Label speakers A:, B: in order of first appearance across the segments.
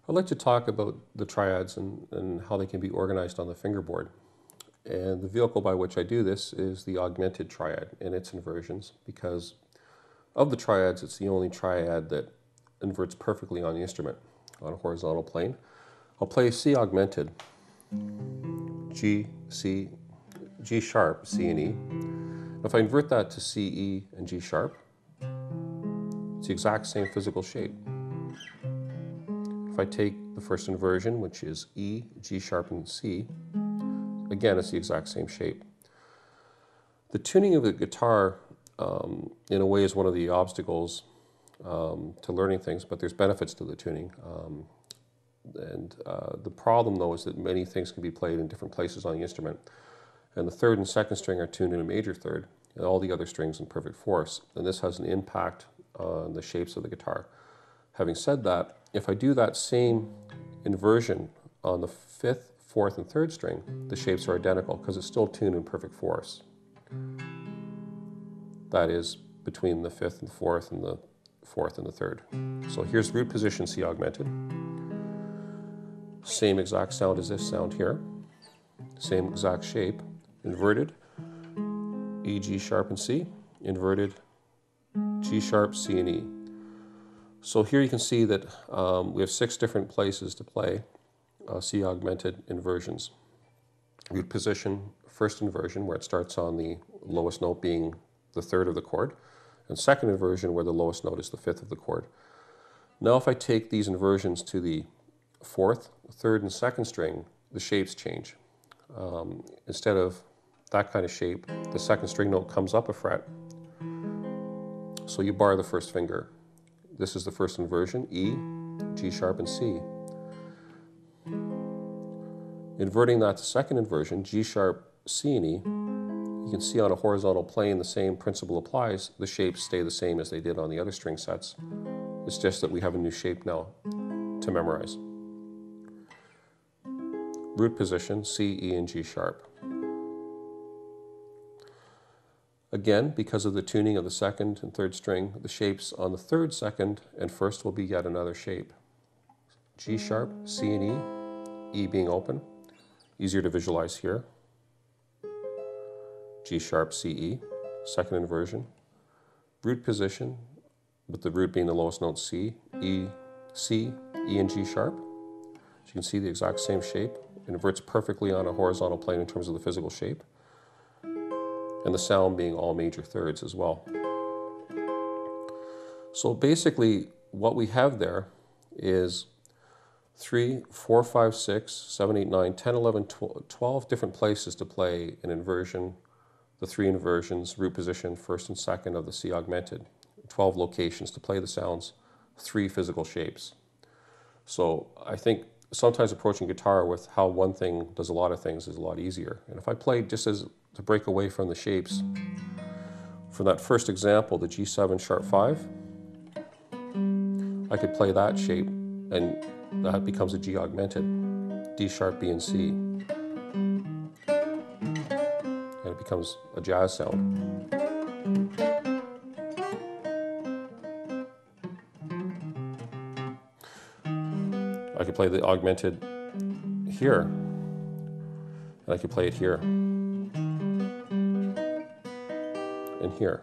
A: I'd like to talk about the triads and how they can be organized on the fingerboard. And the vehicle by which I do this is the augmented triad and its inversions, because of the triads, it's the only triad that inverts perfectly on the instrument on a horizontal plane. I'll play C augmented, G, C, G sharp, C and E. If I invert that to C, E, and G sharp, it's the exact same physical shape. If I take the first inversion, which is E, G sharp, and C, again, it's the exact same shape. The tuning of the guitar, in a way, is one of the obstacles to learning things, but there's benefits to the tuning. The problem, though, is that many things can be played in different places on the instrument. And the third and second string are tuned in a major third, and all the other strings in perfect fourths. And this has an impact on the shapes of the guitar. Having said that, if I do that same inversion on the fifth, fourth, and third string, the shapes are identical because it's still tuned in perfect fourths. That is between the fifth and fourth and the fourth and the third. So here's root position C augmented. Same exact sound as this sound here. Same exact shape. Inverted, E, G sharp, and C. Inverted, G sharp, C, and E. So here you can see that we have 6 different places to play C augmented inversions. Root position, first inversion, where it starts on the lowest note being the third of the chord, and second inversion, where the lowest note is the fifth of the chord. Now if I take these inversions to the fourth, third, and second string, the shapes change. Instead of that kind of shape, the second string note comes up a fret, so you bar the first finger. This is the first inversion, E, G sharp, and C. Inverting that to second inversion, G sharp, C, and E, you can see on a horizontal plane the same principle applies. The shapes stay the same as they did on the other string sets. It's just that we have a new shape now to memorize. Root position, C, E, and G sharp. Again, because of the tuning of the second and third string, the shapes on the third, second, and first will be yet another shape. G sharp, C, and E, E being open, easier to visualize here. G sharp, C, E, second inversion. Root position, with the root being the lowest note C, E, C, E, and G sharp. So you can see the exact same shape. It inverts perfectly on a horizontal plane in terms of the physical shape. And the sound being all major thirds as well. So basically what we have there is 3, 4, 5, 6, 7, 8, 9, 10, 11, 12 different places to play an inversion, the 3 inversions, root position, first and second of the C augmented. 12 locations to play the sounds, 3 physical shapes. So I think sometimes approaching guitar with how one thing does a lot of things is a lot easier. And if I played just as to break away from the shapes, for that first example, the G7 sharp 5, I could play that shape and that becomes a G augmented, D sharp, B, and C. And it becomes a jazz sound. I could play the augmented here, and I could play it here, and here.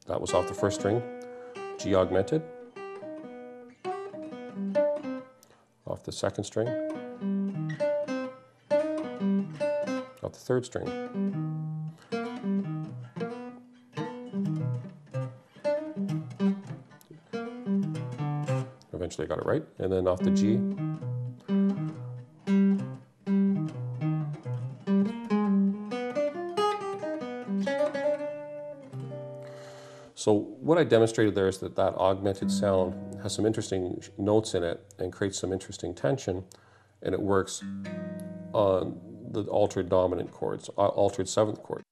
A: That was off the first string, G augmented, off the second string, off the third string. Eventually I got it right, and then off the G. So what I demonstrated there is that that augmented sound has some interesting notes in it and creates some interesting tension, and it works on the altered dominant chords, altered 7th chord.